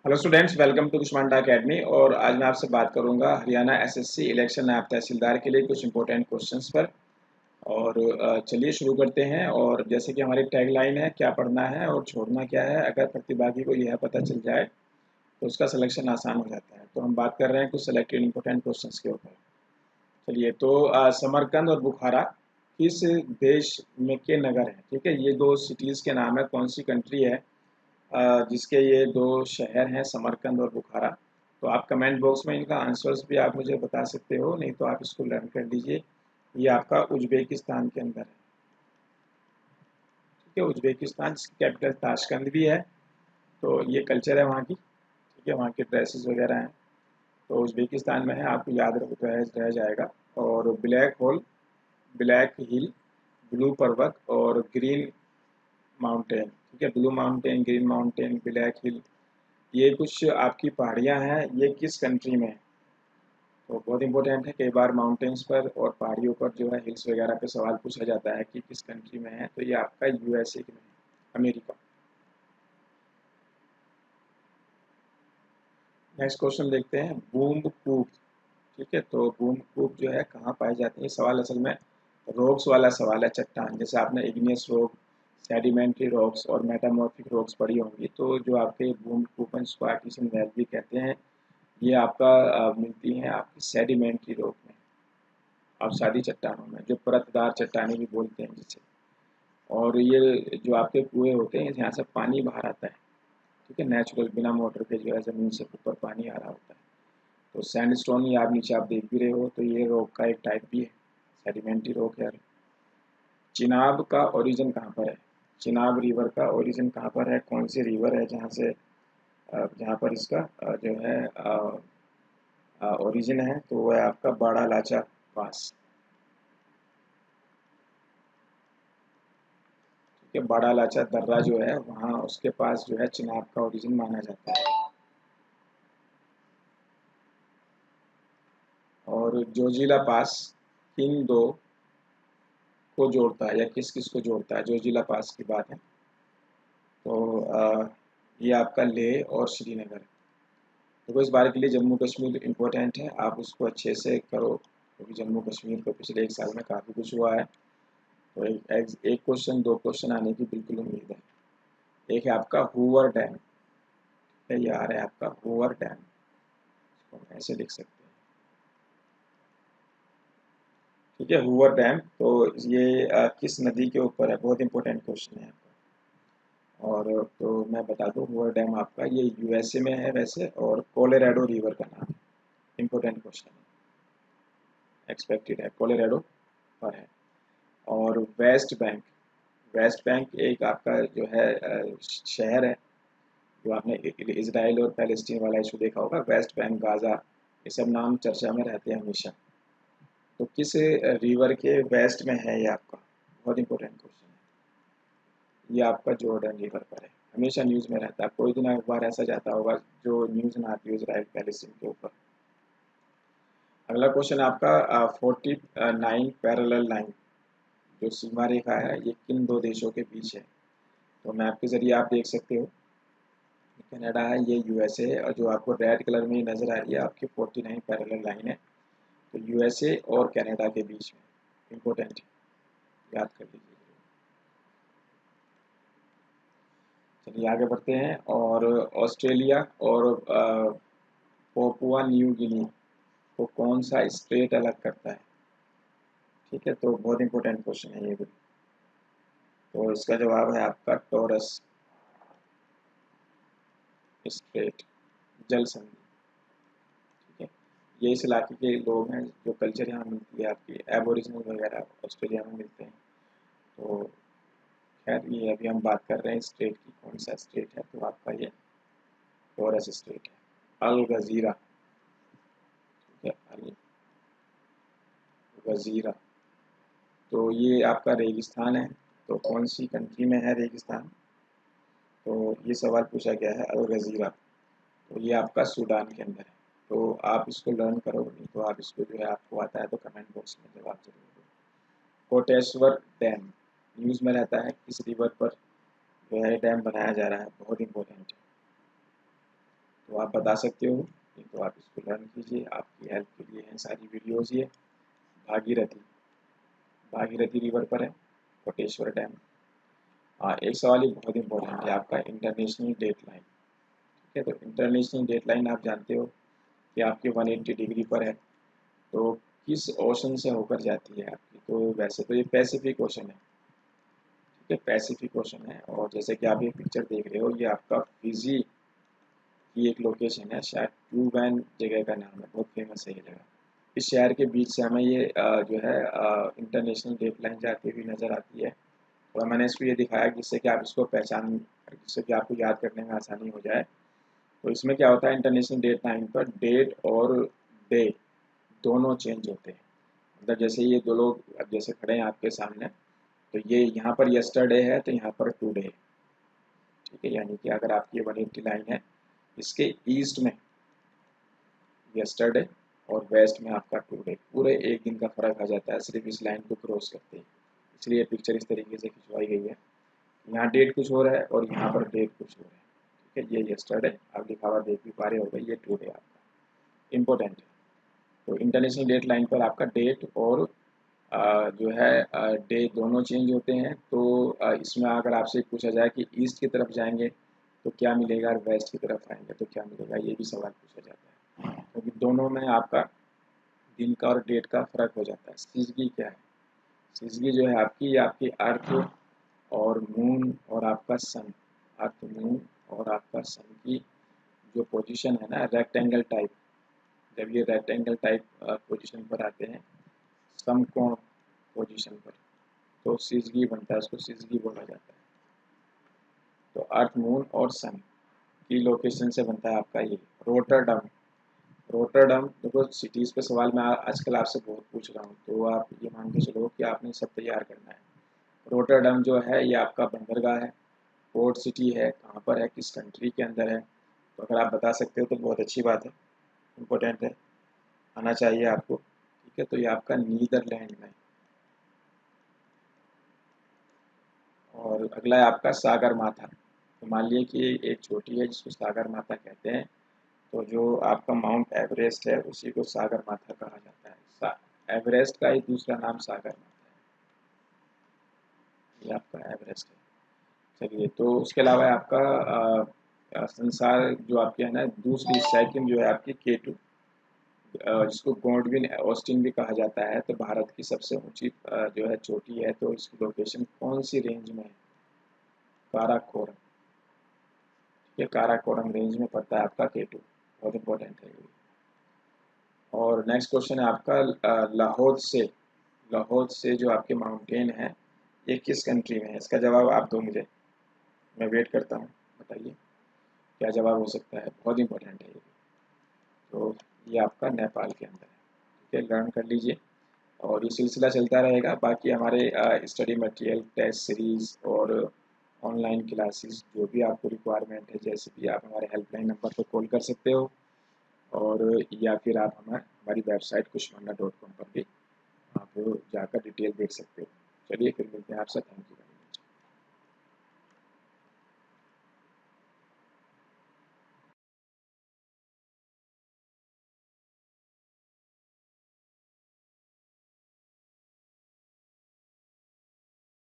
Hello students, welcome to Kushmanda academy. और आज मैं आपसे बात करूंगा हरियाणा एसएससी इलेक्शन नायब तहसीलदार के लिए कुछ इंपॉर्टेंट क्वेश्चंस पर। और चलिए शुरू करते हैं। और जैसे कि हमारी टैगलाइन है, क्या पढ़ना है और छोड़ना क्या है, अगर प्रतिभागी को यह पता चल जाए तो उसका सिलेक्शन आसान हो जाता है। तो हम बात कर रहे हैं कुछ सेलेक्टेड इंपॉर्टेंट क्वेश्चंस के ऊपर। चलिए, तो समरकंद और बुखारा किस देश में के नगर हैं? ठीक है, ये दो सिटीज़ के नाम है। कौन सी कंट्री है जिसके ये दो शहर हैं, समरकंद और बुखारा? तो आप कमेंट बॉक्स में इनका आंसर्स भी आप मुझे बता सकते हो, नहीं तो आप इसको लर्न कर लीजिए। ये आपका उज्बेकिस्तान के अंदर है। ठीक है, उज्बेकिस्तान, जिसकी कैपिटल ताशकंद भी है। तो ये कल्चर है वहाँ की। ठीक है, वहाँ के ड्रेसेस वगैरह हैं। तो उज्बेकिस्तान में है, आपको याद रह जाएगा। और black hole, black hill, blue पर्वत और ग्रीन माउंटेन। ठीक है, blue mountain, green mountain, black hill, ये कुछ आपकी पहाड़ियाँ हैं। ये किस कंट्री में है? तो बहुत इंपॉर्टेंट है। कई बार माउंटेन्स पर और पहाड़ियों पर जो है, हिल्स वगैरह पे सवाल पूछा जाता है कि किस कंट्री में है। तो ये आपका यूएसए में है, अमेरिका। नेक्स्ट क्वेश्चन देखते हैं, बूंद कूप। ठीक है, तो बूंद कूप जो है कहाँ पाई जाती है? सवाल असल में रॉक्स वाला सवाल है, चट्टान। जैसे आपने इग्नियस रॉक, सेडिमेंट्री रॉक्स और मेटामॉर्फिक रॉक्स पढ़ी होंगी। तो जो आपके बूंद कूप हैं, जिसको आर्टिशियन वेल भी कहते हैं, ये आपका मिलती हैं आपकी सेडिमेंट्री रॉक में, अवसादी चट्टानों में, जो परतदार चट्टानें भी बोलते हैं जिसे। और ये जो आपके कुएं होते हैं, यहाँ से पानी बाहर आता है। ठीक है, नेचुरल, बिना मोटर के जो है ज़मीन से ऊपर पानी आ रहा होता है। तो सैंडस्टोन, ये आप नीचे आप देख भी रहे हो, तो ये रॉक का एक टाइप भी है, सेडिमेंट्री रॉक है। चिनाब का ओरिजिन कहाँ पर है? चिनाब रिवर का ओरिजिन कहाँ पर है? कौन सी रिवर है जहाँ से जहाँ पर इसका जो है ओरिजिन है? तो वो है आपका बड़ा लाचा पास। कि बड़ा लाचा दर्रा जो है, वहाँ उसके पास जो है चिनाब का ओरिजिन माना जाता है। और जोजिला पास किन दो को जोड़ता है, या किस किस को जोड़ता है? जोजिला पास की बात है। तो ये आपका लेह और श्रीनगर। तो इस बार के लिए जम्मू कश्मीर इम्पोर्टेंट है, आप उसको अच्छे से करो, क्योंकि जम्मू कश्मीर को पिछले एक साल में काफ़ी कुछ हुआ है। तो एक क्वेश्चन, दो क्वेश्चन आने की बिल्कुल उम्मीद है। एक है आपका हूवर डैम। ये आ रहा है आपका हूवर डैम, तो ऐसे लिख सकते हैं। ठीक है, हूवर डैम। तो ये किस नदी के ऊपर है? बहुत इंपॉर्टेंट क्वेश्चन है आपका। और तो मैं बता दूं, हूवर डैम आपका ये यूएसए में है वैसे, और कोलोराडो रिवर का नाम है। इंपॉर्टेंट क्वेश्चन है, एक्सपेक्टेड है, कोलोराडो पर है। और वेस्ट बैंक, वेस्ट बैंक एक आपका जो है शहर है, जो आपने इसराइल और पैलेस्टीन वाला इशू देखा होगा, वेस्ट बैंक, गाजा, ये सब नाम चर्चा में रहते हैं हमेशा। तो किस रिवर के वेस्ट में है ये आपका? बहुत इंपॉर्टेंट क्वेश्चन है। ये आपका जॉर्डन रिवर पर है, हमेशा न्यूज़ में रहता है। कोई दिन अखबार ऐसा जाता होगा जो न्यूज़ ना आती हो इसराइल पैलेस्टीन के ऊपर। अगला क्वेश्चन आपका 49 पैरेलल लाइन, जो सीमा रेखा है, ये किन दो देशों के बीच है? तो मैप के जरिए आप देख सकते हो, कनाडा है, ये यूएसए है। और जो आपको रेड कलर में नज़र आ रही है आपकी 49 पैरेलल लाइन है, तो यूएसए और कनाडा के बीच में। इम्पोर्टेंट, याद कर लीजिए। चलिए आगे बढ़ते हैं। और ऑस्ट्रेलिया और पापुआ न्यू गिनी को कौन सा स्टेट अलग करता है? ठीक है, तो बहुत इंपॉर्टेंट क्वेश्चन है ये भी। तो इसका जवाब है आपका टॉरस स्ट्रेट, जल संधि। ठीक है, ये इस इलाके के लोग हैं, जो कल्चर यहाँ मिलती है आपकी, एबोरिजिनल वगैरह ऑस्ट्रेलिया में मिलते हैं। तो खैर, ये अभी हम बात कर रहे हैं स्टेट की, कौन सा स्टेट है? तो आपका ये टॉरस स्टेट है, अल गजीरा। ठीक है, अल गजीरा। तो ये आपका रेगिस्तान है, तो कौन सी कंट्री में है रेगिस्तान? तो ये सवाल पूछा गया है, अल गजीरा। तो ये आपका सूडान के अंदर है। तो आप इसको लर्न करो, नहीं तो आप इसको जो है, आपको आता है तो कमेंट बॉक्स में जवाब जरूर दो। कोटेश्वर डैम न्यूज़ में रहता है, किस रिवर पर जो है डैम बनाया जा रहा है? बहुत इंपॉर्टेंट है। तो आप बता सकते हो, तो आप इसको लर्न कीजिए, आपकी हेल्प के लिए हैं सारी वीडियोज़ ये। भागीरथी, भागीरथी रिवर पर है कोटेश्वर डैम। हाँ, एक सवाल ही बहुत इंपॉर्टेंट है आपका, इंटरनेशनल डेट लाइन। ठीक है, तो इंटरनेशनल डेट लाइन आप जानते हो कि आपके 180 डिग्री पर है, तो किस ओशन से होकर जाती है आपकी? तो वैसे तो ये पैसिफिक ओशन है। ठीक है, पैसिफिक ओशन है। और जैसे कि आप ये पिक्चर देख रहे हो, ये आपका फिजी की एक लोकेशन है, शायद ट्यूबैन जगह का नाम है, बहुत फेमस है ये जगह। इस शहर के बीच से हमें ये जो है इंटरनेशनल डेट लाइन जाती हुई नज़र आती है। और मैंने इसको ये दिखाया जिससे कि आप इसको पहचान, जिससे कि आपको याद करने में आसानी हो जाए। तो इसमें क्या होता है, इंटरनेशनल डेट लाइन पर डेट और डे दोनों चेंज होते हैं। मतलब जैसे ये दो लोग अब जैसे खड़े हैं आपके सामने, तो ये यहाँ पर यस्टरडे है तो यहाँ पर टुडे है। ठीक है, यानी कि अगर आपकी 180 लाइन है, इसके ईस्ट में यस्टरडे और वेस्ट में आपका टुडे, पूरे एक दिन का फर्क आ जाता है सिर्फ इस लाइन को क्रॉस करते ही। इसलिए पिक्चर इस तरीके से खिंचवाई गई है। यहाँ डेट कुछ हो रहा है और यहाँ पर डेट कुछ हो रहा है। ठीक है, ये यस्टरडे आप लिखा हुआ देख भी पा रहे होगा, ये टुडे आपका इम्पोर्टेंट है। तो इंटरनेशनल डेट लाइन पर आपका डेट और जो है डे दोनों चेंज होते हैं। तो इसमें अगर आपसे पूछा जाए कि ईस्ट की तरफ जाएंगे तो क्या मिलेगा और वेस्ट की तरफ आएंगे तो क्या मिलेगा, ये भी सवाल पूछा जाता है, क्योंकि दोनों में आपका दिन का और डेट का फर्क हो जाता है। सिजगी क्या है? सिजगी जो है आपकी, ये आपकी अर्थ और मून और आपका सन, अर्थ मून और आपका सन की जो पोजीशन है ना, रेक्टेंगल टाइप, जब ये रेक्टेंगल टाइप पोजीशन पर आते हैं समकोण पोजीशन पर, तो सिजगी बनता है, उसको सिजगी बोला जाता है। तो अर्थ मून और सन की लोकेशन से बनता है आपका ये रोटरडम। रोटरडम देखो, सिटीज़ पे सवाल मैं आजकल आपसे बहुत पूछ रहा हूँ, तो आप ये मान के चलो कि आपने सब तैयार करना है। रोटरडम जो है ये आपका बंदरगाह है, पोर्ट सिटी है, कहाँ पर है, किस कंट्री के अंदर है? तो अगर आप बता सकते हो तो बहुत अच्छी बात है, इम्पोर्टेंट है, आना चाहिए आपको। ठीक है, तो ये आपका नीदरलैंड में। और अगला है आपका सागर माथा। तो मान लिया कि एक चोटी है जिसको सागर माथा कहते हैं, तो जो आपका माउंट एवरेस्ट है उसी को सागर माथा कहा जाता है। एवरेस्ट का ही दूसरा नाम सागर माथा है, ये आपका एवरेस्ट है। चलिए, तो उसके अलावा आपका संसार जो आपके है ना, दूसरी सेकंड जो है आपकी K2, जिसको गॉडविन ऑस्टिन भी कहा जाता है। तो भारत की सबसे ऊंची जो है चोटी है, तो इसकी लोकेशन कौन सी रेंज में है? काराकोरम। ये काराकोरम रेंज में पड़ता है आपका K2, बहुत इंपॉर्टेंट है ये। और नेक्स्ट क्वेश्चन है आपका लाहौल से। लाहौल से जो आपके माउंटेन है, ये किस कंट्री में है? इसका जवाब आप दो मुझे, मैं वेट करता हूँ, बताइए क्या जवाब हो सकता है, बहुत इंपॉर्टेंट है ये। तो ये आपका नेपाल के अंदर है। ठीक है, लर्न कर लीजिए और ये सिलसिला चलता रहेगा। बाकी हमारे स्टडी मटेरियल, टेस्ट सीरीज़ और ऑनलाइन क्लासेस जो भी आपको रिक्वायरमेंट है, जैसे भी आप हमारे हेल्पलाइन नंबर पर कॉल कर सकते हो, और या फिर आप हमारी वेबसाइट कुशवाना.com पर भी आप जाकर डिटेल देख सकते हो। चलिए फिर मिलते हैं आपसे, थैंक यू।